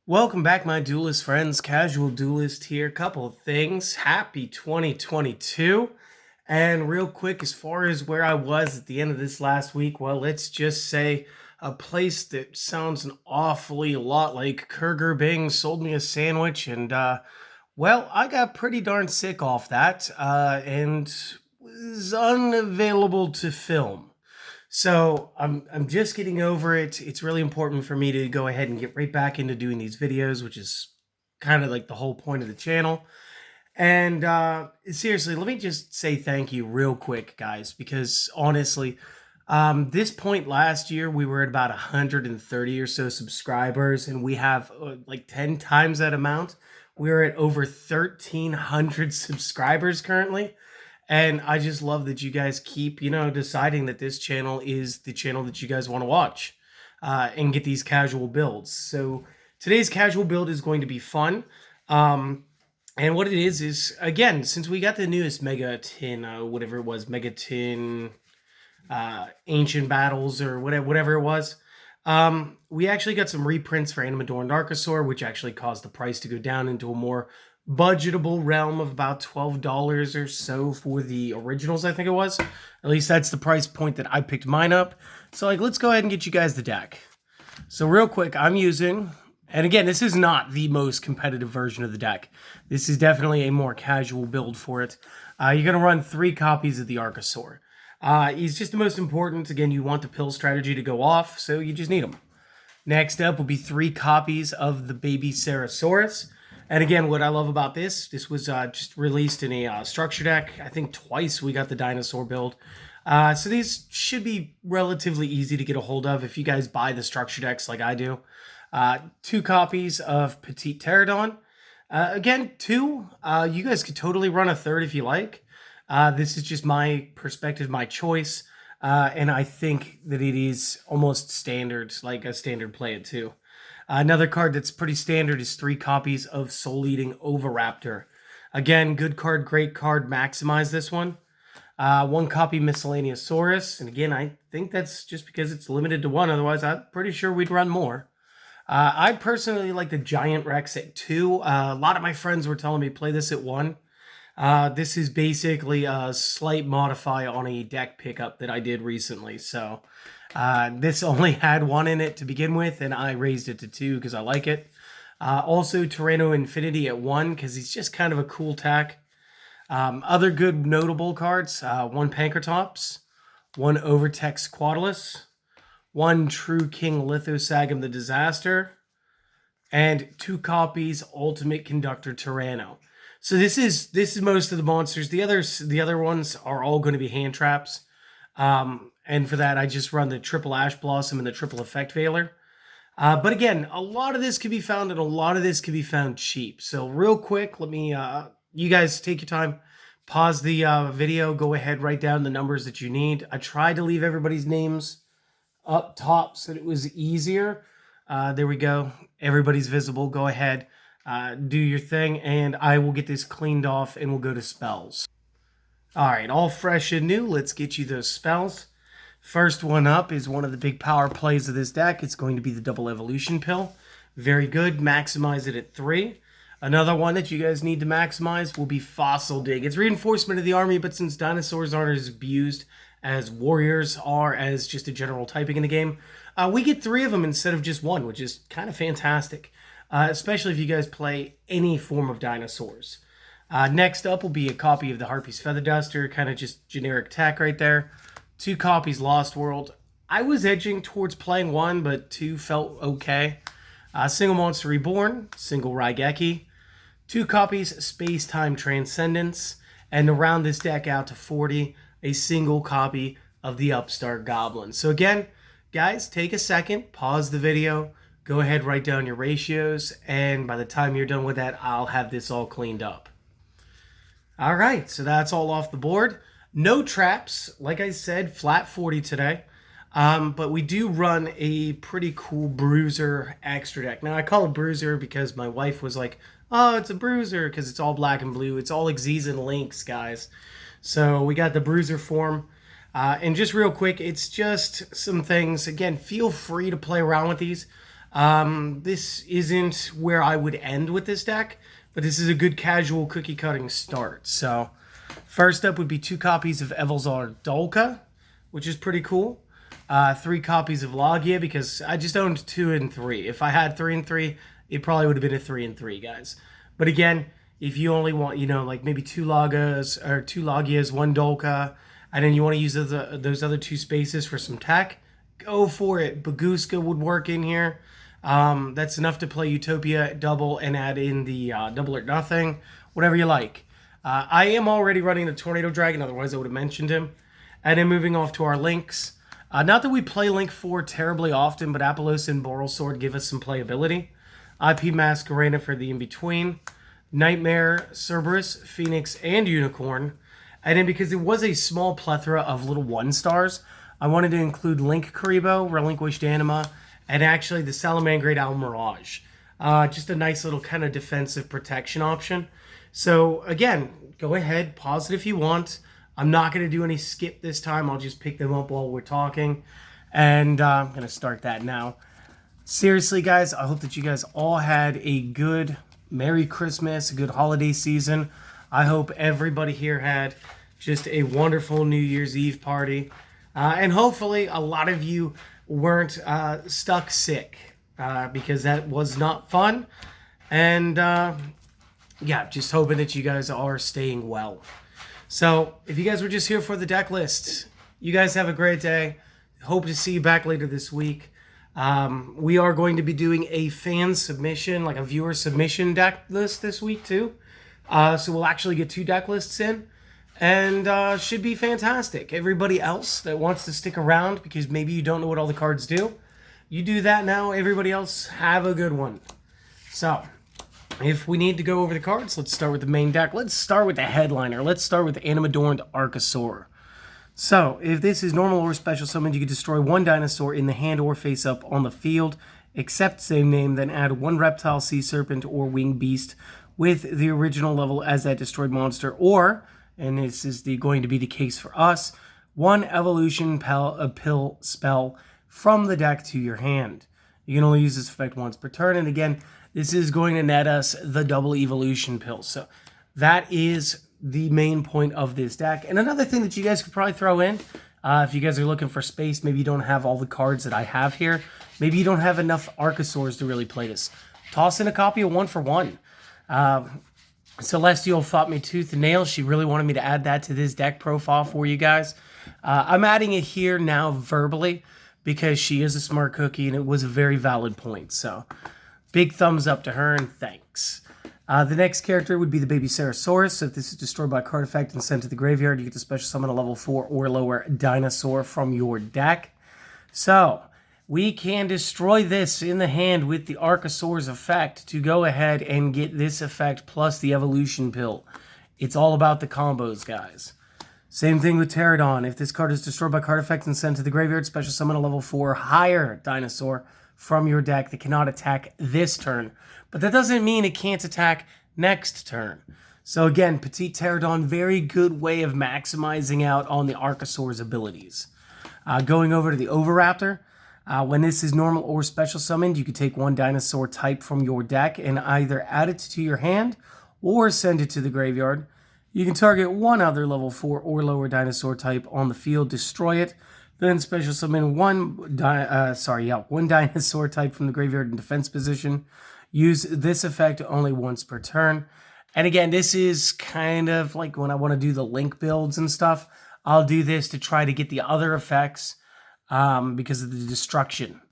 Welcome back, my duelist friends. Casual Duelist here. Couple of things. Happy 2022. And real quick, as far as where I was at the end of this last week, well, let's just say a place that sounds an awfully lot like Kurger Bing sold me a sandwich, and well, I got pretty darn sick off that, and was unavailable to film. So I'm just getting over it. It's really important for me to go ahead and get right back into doing these videos, which is kind of like the whole point of the channel. And seriously, let me just say thank you real quick, guys, because honestly, this point last year, we were at about 130 or so subscribers, and we have like 10 times that amount. We're at over 1,300 subscribers currently. And I just love that you guys keep, deciding that this channel is the channel that you guys want to watch and get these casual builds. So today's casual build is going to be fun. And what it is, again, since we got the newest Mega Tin, whatever it was, Mega Tin Ancient Battles or whatever it was, we actually got some reprints for Animador and Dinosaur, which actually caused the price to go down into a more budgetable realm of about $12 or so for the originals, I think it was. At least that's the price point that I picked mine up. So let's go ahead and get you guys the deck. So real quick, I'm using, and again, this is not the most competitive version of the deck. This is definitely a more casual build for it. You're going to run 3 copies of the Archosaur. He's just the most important. Again, you want the pill strategy to go off, so you just need them. Next up will be 3 copies of the baby Cerosaurus. And again, what I love about this was just released in a structure deck. I think twice we got the Dinosaur build. So these should be relatively easy to get a hold of if you guys buy the structure decks like I do. 2 copies of Petite Pterodon. Again, 2. You guys could totally run a 3rd if you like. This is just my perspective, my choice. And I think that it is almost standard, like a standard play at 2. Another card that's pretty standard is 3 copies of Soul Eating Oviraptor. Again, good card, great card, maximize this one. 1 copy Miscellaneousaurus, and again, I think that's just because it's limited to 1, otherwise I'm pretty sure we'd run more. I personally like the Giant Rex at 2. A lot of my friends were telling me play this at 1. This is basically a slight modify on a deck pickup that I did recently, so this only had 1 in it to begin with, and I raised it to 2 because I like it. Also, Tyranno Infinity at 1 because he's just kind of a cool tack. Other good notable cards, 1 Pankratops, 1 Overtex Quadulus, 1 True King Lithosagum the Disaster, and 2 copies Ultimate Conductor Tyranno. So this is most of the monsters. The other ones are all going to be hand traps. And for that, I just run the triple Ash Blossom and the triple Effect Veiler. But again, a lot of this can be found, and a lot of this can be found cheap. So real quick, let me, you guys take your time, pause the video, go ahead, write down the numbers that you need. I tried to leave everybody's names up top so that it was easier. There we go. Everybody's visible. Go ahead, do your thing, and I will get this cleaned off, and we'll go to spells. All right, all fresh and new. Let's get you those spells. First one up is one of the big power plays of this deck. It's going to be the Double Evolution Pill. Very good. Maximize it at 3. Another one that you guys need to maximize will be Fossil Dig. It's reinforcement of the army, but since dinosaurs aren't as abused as warriors are as just a general typing in the game, we get 3 of them instead of just 1, which is kind of fantastic, especially if you guys play any form of dinosaurs. Next up will be a copy of the Harpy's Feather Duster, kind of just generic tech right there. 2 copies Lost World. I was edging towards playing 1, but 2 felt okay. Single Monster Reborn, single Raigeki. 2 copies Space Time Transcendence. And to round this deck out to 40, a single copy of the Upstart Goblin. So again, guys, take a second, pause the video, go ahead, write down your ratios, and by the time you're done with that, I'll have this all cleaned up. All right, so that's all off the board. No traps, like I said, flat 40 today. But we do run a pretty cool Bruiser extra deck. Now, I call it Bruiser because my wife was like, oh, it's a Bruiser because it's all black and blue. It's all Xyz and Lynx, guys. So we got the Bruiser form. And just real quick, it's just some things. Again, feel free to play around with these. This isn't where I would end with this deck, but this is a good casual cookie cutting start. So first up would be 2 copies of Evelzar Dolka, which is pretty cool. 3 copies of Logia, because I just owned 2 and 3. If I had 3 and 3, it probably would have been a 3 and 3, guys. But again, if you only want, like maybe 2 Logas or 2 Logias, 1 Dolka, and then you want to use those other 2 spaces for some tech, go for it. Baguska would work in here. That's enough to play Utopia double and add in the double or nothing, whatever you like. I am already running the Tornado Dragon, otherwise I would have mentioned him. And then moving off to our links. Not that we play Link 4 terribly often, but Apollos and Boral Sword give us some playability. IP Masquerena for the in-between. Nightmare, Cerberus, Phoenix, and Unicorn. And then because there was a small plethora of little 1-stars, I wanted to include Link Karibo, Relinquished Anima, and actually the Salamangreat Owl Mirage. Just a nice little kind of defensive protection option. So again, go ahead, pause it if you want. I'm not going to do any skip this time. I'll just pick them up while we're talking. And I'm going to start that now. Seriously, guys, I hope that you guys all had a good Merry Christmas, a good holiday season. I hope everybody here had just a wonderful New Year's Eve party. And hopefully a lot of you weren't stuck sick, because that was not fun. And yeah, just hoping that you guys are staying well. So if you guys were just here for the deck list, you guys have a great day. Hope to see you back later this week. We are going to be doing a fan submission, like a viewer submission deck list this week too. So we'll actually get 2 deck lists in, and should be fantastic. Everybody else that wants to stick around, because maybe you don't know what all the cards do, you do that now. Everybody else, have a good one. So if we need to go over the cards, let's start with the main deck. Let's start with the headliner. Let's start with Animadorned Archosaur. So, if this is normal or special summoned, you can destroy 1 dinosaur in the hand or face up on the field, except same name, then add 1 reptile, sea serpent, or winged beast with the original level as that destroyed monster, or, and this is going to be the case for us, 1 evolution pill spell from the deck to your hand. You can only use this effect once per turn, and again, this is going to net us the double evolution pill. So that is the main point of this deck. And another thing that you guys could probably throw in, if you guys are looking for space, maybe you don't have all the cards that I have here. Maybe you don't have enough Archosaurs to really play this. Toss in a copy of 1 for 1. Celestial fought me tooth and nail. She really wanted me to add that to this deck profile for you guys. I'm adding it here now verbally because she is a smart cookie and it was a very valid point. So big thumbs up to her and thanks. The next character would be the baby Sarasaurus. So if this is destroyed by a card effect and sent to the graveyard, you get to special summon a level 4 or lower dinosaur from your deck. So we can destroy this in the hand with the Archosaur's effect to go ahead and get this effect plus the evolution pill. It's all about the combos, guys. Same thing with Pterodon. If this card is destroyed by card effect and sent to the graveyard, special summon a level 4 higher dinosaur from your deck that cannot attack this turn. But that doesn't mean it can't attack next turn. So again, Petite Pterodon, very good way of maximizing out on the Archosaur's abilities. Going over to the Oviraptor. When this is normal or special summoned, you can take 1 dinosaur type from your deck and either add it to your hand or send it to the graveyard. You can target 1 other level 4 or lower dinosaur type on the field, destroy it, then special summon 1 dinosaur type from the graveyard in defense position. Use this effect only once per turn. And again, this is kind of like when I want to do the link builds and stuff. I'll do this to try to get the other effects because of the destruction.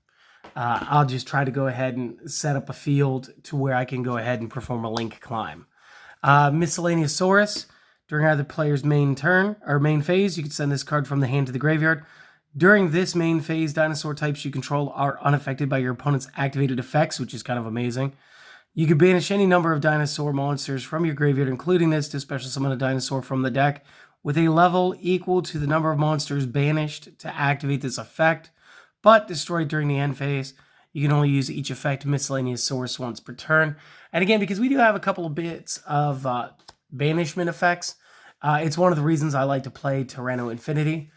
I'll just try to go ahead and set up a field to where I can go ahead and perform a link climb. Miscellaneousaurus. During either player's main turn or main phase, you can send this card from the hand to the graveyard. During this main phase, dinosaur types you control are unaffected by your opponent's activated effects, which is kind of amazing. You can banish any number of dinosaur monsters from your graveyard, including this, to special summon a dinosaur from the deck with a level equal to the number of monsters banished to activate this effect, but destroyed during the end phase. You can only use each effect Miscellaneousaurus once per turn. And again, because we do have a couple of bits of banishment effects, it's one of the reasons I like to play Tyranno Infinity.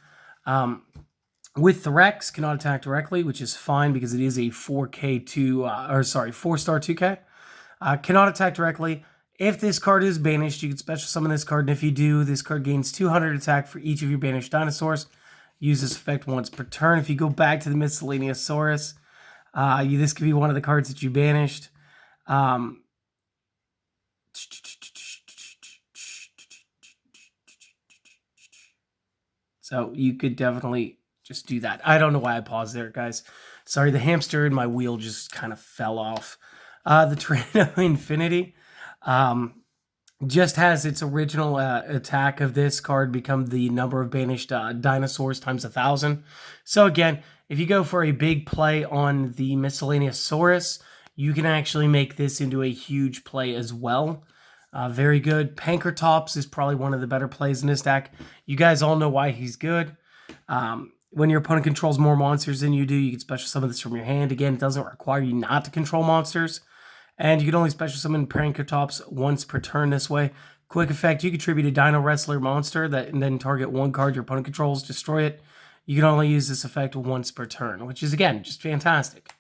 With the Rex, cannot attack directly, which is fine because it is a 4-star 2K. Cannot attack directly. If this card is banished, you can special summon this card, and if you do, this card gains 200 attack for each of your banished dinosaurs. Use this effect once per turn. If you go back to the Miscellaneous Saurus, this could be one of the cards that you banished. So you could definitely just do that. I don't know why I paused there, guys. Sorry, the hamster in my wheel just kind of fell off. The Tyranno Infinity just has its original attack of this card become the number of banished dinosaurs times 1,000. So again, if you go for a big play on the Miscellaneous Saurus, you can actually make this into a huge play as well. Very good. Pankratops is probably one of the better plays in this deck. You guys all know why he's good. When your opponent controls more monsters than you do, you can special summon this from your hand. Again, it doesn't require you not to control monsters. And you can only special summon Pankratops once per turn this way. Quick effect, you contribute a Dino Wrestler monster and then target one card your opponent controls, destroy it. You can only use this effect once per turn, which is, again, just fantastic.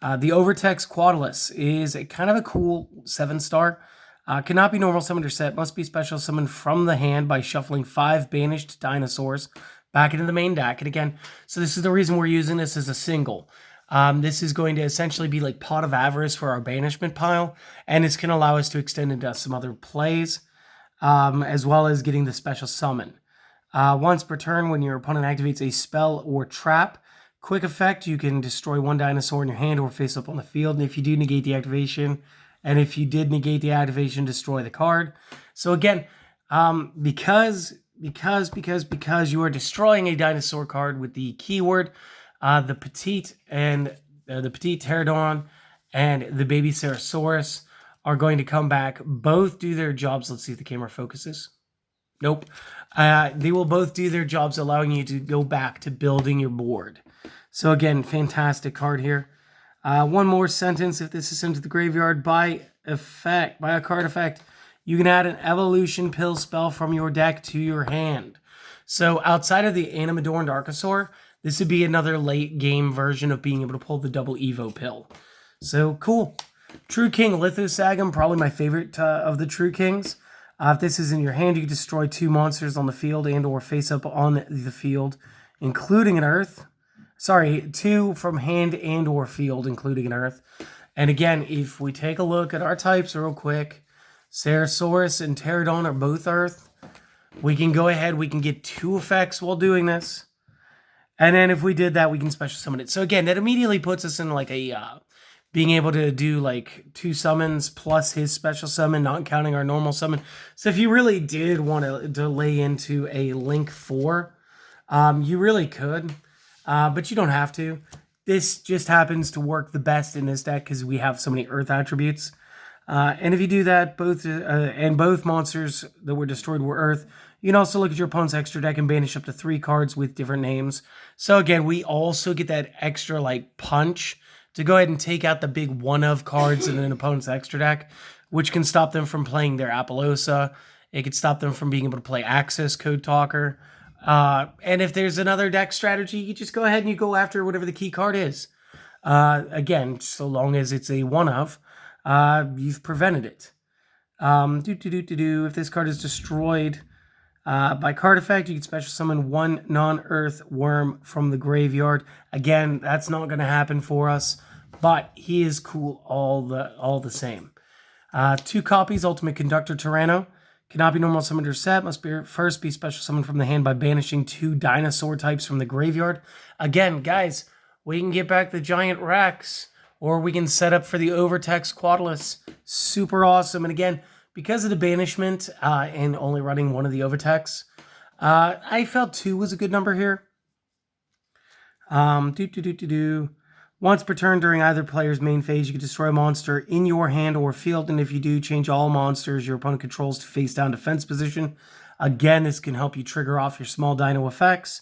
The Overtex Quadulus is kind of a cool 7-star. Cannot be normal summoned or set. Must be special summoned from the hand by shuffling 5 banished dinosaurs back into the main deck. And again, so this is the reason we're using this as a single. This is going to essentially be like Pot of Avarice for our banishment pile. And it's going to allow us to extend into some other plays, as well as getting the special summon. Once per turn, when your opponent activates a spell or trap, quick effect, you can destroy one dinosaur in your hand or face up on the field. And if you do negate the activation, and if you did negate the activation, destroy the card. So again, because you are destroying a dinosaur card with the keyword, the Petite Pterodon and the Baby Ceratosaurus are going to come back, both do their jobs. Let's see if the camera focuses. Nope. They will both do their jobs, allowing you to go back to building your board. So again, fantastic card here. One more sentence. If this is sent to the graveyard by a card effect, you can add an evolution pill spell from your deck to your hand. So outside of the Animador and Archosaur, this would be another late game version of being able to pull the double Evo pill. So cool. True King Lithosagum, probably my favorite of the True Kings. If this is in your hand, you can destroy 2 monsters on the field and or face up on the field, including an Earth. Sorry, 2 from hand and or field, including an Earth. And again, if we take a look at our types real quick, Ceratosaurus and Pterodon are both Earth. We can go ahead, we can get 2 effects while doing this. And then if we did that, we can special summon it. So again, that immediately puts us in like a, being able to do like 2 summons plus his special summon, not counting our normal summon. So if you really did want to lay into a Link 4, you really could. But you don't have to. This just happens to work the best in this deck because we have so many Earth attributes. And if you do that, both monsters that were destroyed were Earth, you can also look at your opponent's extra deck and banish up to 3 cards with different names. So again, we also get that extra like punch to go ahead and take out the big one-of cards in an opponent's extra deck, which can stop them from playing their Appaloosa. It could stop them from being able to play Access Code Talker. And if there's another deck strategy, you just go ahead and you go after whatever the key card is. Again, so long as it's a one-of, you've prevented it. If this card is destroyed by card effect, you can special summon 1 non-Earth worm from the graveyard. Again, that's not going to happen for us, but he is cool all the same. 2 copies, Ultimate Conductor Tyranno. Cannot be normal summoned or set. Must first be special summoned from the hand by banishing 2 dinosaur types from the graveyard. Again, guys, we can get back the Giant Rex, or we can set up for the Overtex Quadulus. Super awesome. And again, because of the banishment and only running 1 of the Overtex, I felt 2 was a good number here. Once per turn during either player's main phase, you can destroy a monster in your hand or field, and if you do, change all monsters your opponent controls to face down defense position. Again, this can help you trigger off your small dino effects.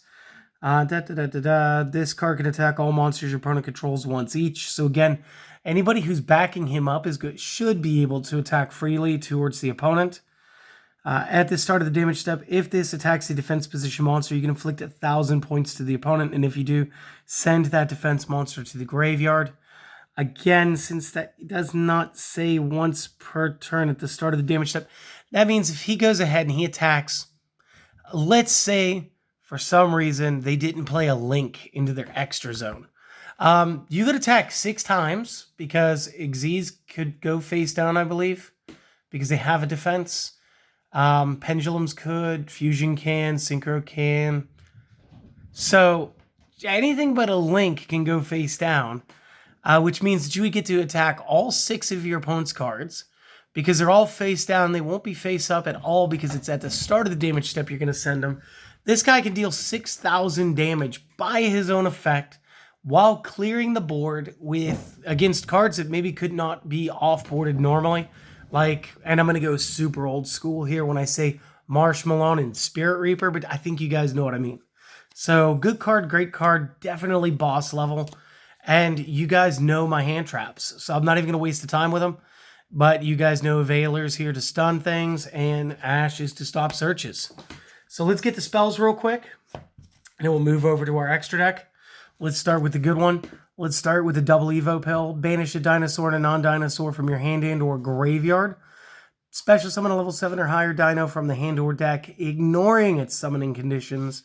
This card can attack all monsters your opponent controls once each. So again, anybody who's backing him up should be able to attack freely towards the opponent. At the start of the damage step, if this attacks a defense position monster, you can inflict 1,000 points to the opponent, and if you do, send that defense monster to the graveyard. Again, since that does not say once per turn at the start of the damage step, that means if he goes ahead and he attacks, let's say for some reason they didn't play a link into their extra zone. You could attack 6 times because Xyz could go face down, I believe, because they have a defense. Pendulums could, Fusion can, Synchro can. So anything but a link can go face down, which means that you would get to attack all 6 of your opponent's cards because they're all face down. They won't be face up at all because it's at the start of the damage step you're going to send them. This guy can deal 6,000 damage by his own effect while clearing the board against cards that maybe could not be off-boarded normally. And I'm going to go super old school here when I say Marshmallow and Spirit Reaper, but I think you guys know what I mean. So good card, great card, definitely boss level. And you guys know my hand traps, so I'm not even going to waste the time with them. But you guys know Veiler's here to stun things and Ash is to stop searches. So let's get the spells real quick, and then we'll move over to our extra deck. Let's start with the good one. Let's start with the double Evo pill. Banish a dinosaur and a non-dinosaur from your hand and or graveyard. Special summon a level 7 or higher dino from the hand or deck, ignoring its summoning conditions.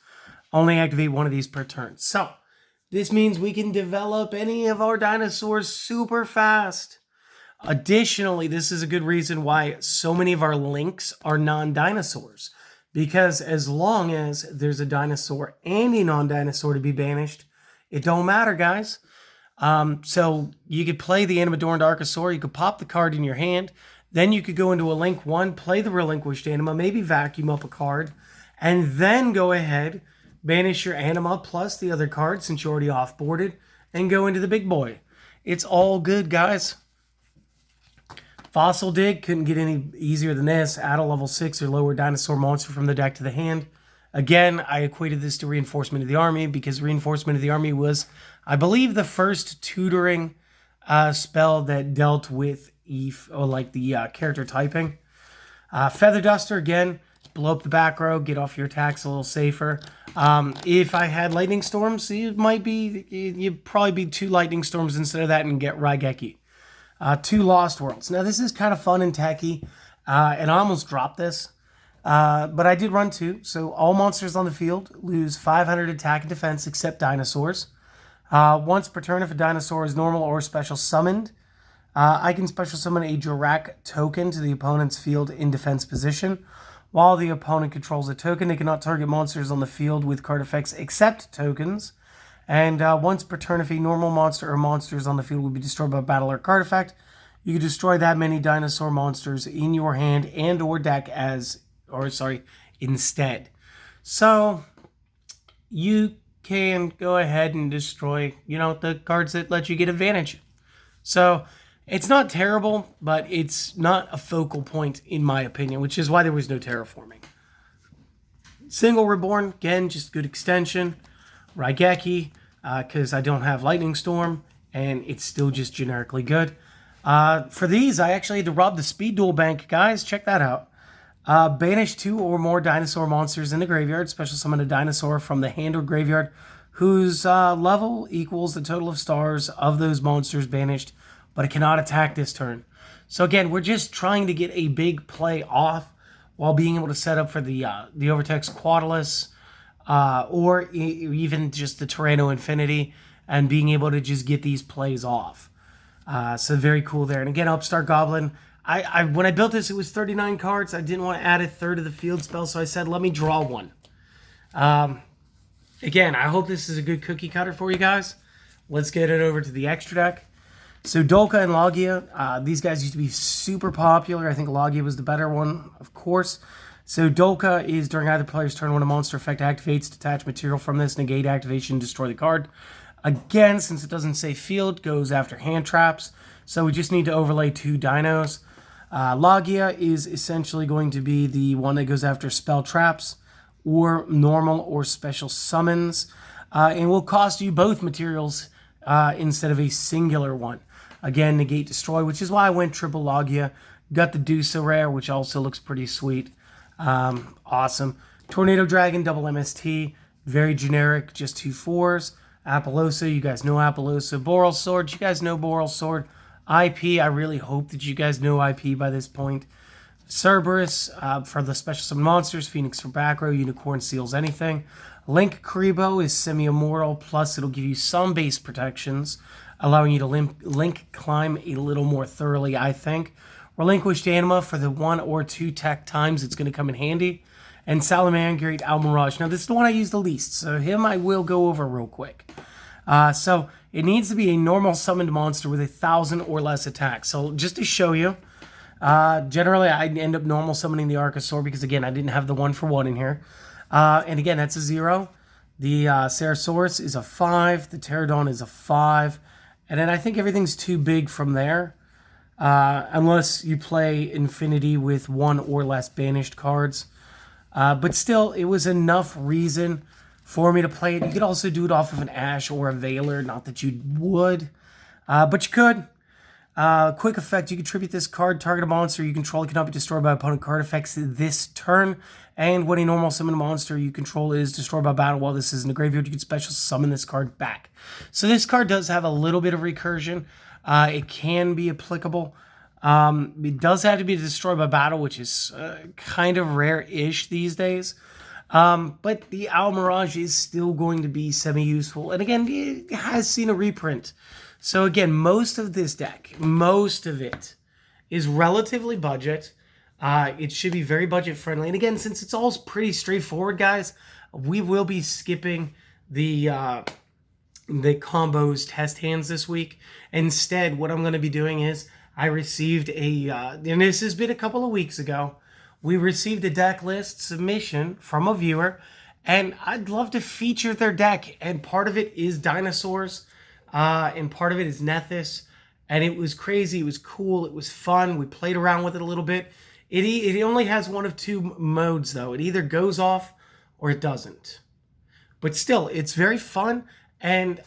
Only activate one of these per turn. So, this means we can develop any of our dinosaurs super fast. Additionally, this is a good reason why so many of our links are non-dinosaurs. Because as long as there's a dinosaur and a non-dinosaur to be banished, it don't matter, guys. So you could play the Animadorned Archosaur, you could pop the card in your hand, then you could go into a link 1, play the Relinquished Anima, maybe vacuum up a card, and then go ahead, banish your Anima plus the other card since you're already off-boarded, and go into the big boy. It's all good, guys. Fossil Dig, couldn't get any easier than this. Add a level 6 or lower dinosaur monster from the deck to the hand. Again, I equated this to Reinforcement of the Army because Reinforcement of the Army was, I believe, the first tutoring spell that dealt with the character typing. Feather Duster, again, blow up the back row, get off your attacks a little safer. If I had Lightning Storms, you'd probably be 2 Lightning Storms instead of that and get Raigeki. 2 Lost Worlds. Now, this is kind of fun and techy, and I almost dropped this. But I did run 2, so all monsters on the field lose 500 attack and defense except dinosaurs. Once per turn, if a dinosaur is normal or special summoned, I can special summon a Dirac token to the opponent's field in defense position. While the opponent controls a token, they cannot target monsters on the field with card effects except tokens. And once per turn, if a normal monster or monsters on the field will be destroyed by battle or card effect, you can destroy that many dinosaur monsters in your hand and or deck instead. So you can go ahead and destroy, the cards that let you get advantage. So it's not terrible, but it's not a focal point in my opinion, which is why there was no terraforming. Single Reborn, again, just good extension. Raigeki, because I don't have Lightning Storm, and it's still just generically good. For these, I actually had to rob the Speed Duel Bank, guys. Check that out. Banish 2 or more dinosaur monsters in the graveyard. Special summon a dinosaur from the hand or graveyard whose level equals the total of stars of those monsters banished, but it cannot attack this turn. So again, we're just trying to get a big play off while being able to set up for the Overtext Quadalus, or even just the Tyranno Infinity, and being able to just get these plays off. So very cool there. And again, Upstart Goblin, when I built this, it was 39 cards. I didn't want to add a third of the field spell, so I said, let me draw one. Again, I hope this is a good cookie cutter for you guys. Let's get it over to the extra deck. So Dolka and Logia, these guys used to be super popular. I think Logia was the better one, of course. So Dolka is during either player's turn when a monster effect activates, detach material from this, negate activation, destroy the card. Again, since it doesn't say field, goes after hand traps. So we just need to overlay 2 dinos. Logia is essentially going to be the one that goes after spell traps or normal or special summons. And will cost you both materials instead of a singular one. Again, negate, destroy, which is why I went triple Logia. Got the Dusa rare, which also looks pretty sweet. Awesome. Tornado Dragon, double MST, very generic, just 2 4s. Appaloosa, you guys know Appaloosa. Boral Sword, you guys know Boral Sword. IP, I really hope that you guys know IP by this point. Cerberus for the special summon monsters. Phoenix for back row. Unicorn seals anything. Link Karibo is semi-immortal, plus it'll give you some base protections, allowing you to link climb a little more thoroughly, I think. Relinquished Anima for the 1 or 2 tech times it's going to come in handy. And Salamangreat Almirage. Now, this is the one I use the least, so him I will go over real quick. So, it needs to be a normal summoned monster with 1,000 or less attacks. So, just to show you, generally I end up normal summoning the Archosaur because, again, I didn't have the 1-for-1 in here. And again, that's a 0. The Ceratosaurus is a 5. The Pterodon is a 5. And then I think everything's too big from there. Unless you play Infinity with 1 or less banished cards. But still, it was enough reason for me to play it. You could also do it off of an Ash or a Veiler. Not that you would, but you could. Quick effect, you can tribute this card. Target a monster you control cannot be destroyed by opponent card effects this turn. And when a normal summon monster you control is destroyed by battle while this is in the graveyard, you can special summon this card back. So this card does have a little bit of recursion. It can be applicable. It does have to be destroyed by battle, which is kind of rare-ish these days. But the Almirage is still going to be semi-useful. And again, it has seen a reprint. So again, most of this deck, most of it, is relatively budget. It should be very budget-friendly. And again, since it's all pretty straightforward, guys, we will be skipping the combos test hands this week. Instead, what I'm going to be doing is I received and this has been a couple of weeks ago, we received a deck list submission from a viewer, and I'd love to feature their deck. And part of it is Dinosaurs, and part of it is Nethys. And it was crazy, it was cool, it was fun. We played around with it a little bit. It only has one of 2 modes, though. It either goes off or it doesn't. But still, it's very fun, and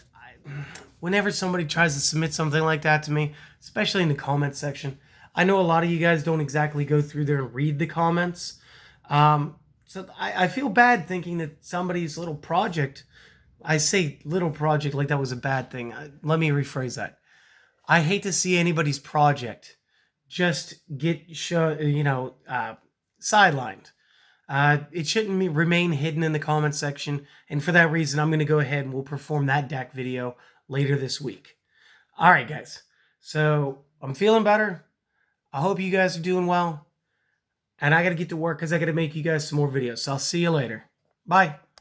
whenever somebody tries to submit something like that to me, especially in the comment section, I know a lot of you guys don't exactly go through there and read the comments. So I feel bad thinking that somebody's little project, I say little project like that was a bad thing. Let me rephrase that. I hate to see anybody's project just get sidelined. It shouldn't remain hidden in the comment section. And for that reason, I'm going to go ahead and we'll perform that deck video later this week. All right, guys. So I'm feeling better. I hope you guys are doing well. And I got to get to work because I got to make you guys some more videos. So I'll see you later. Bye.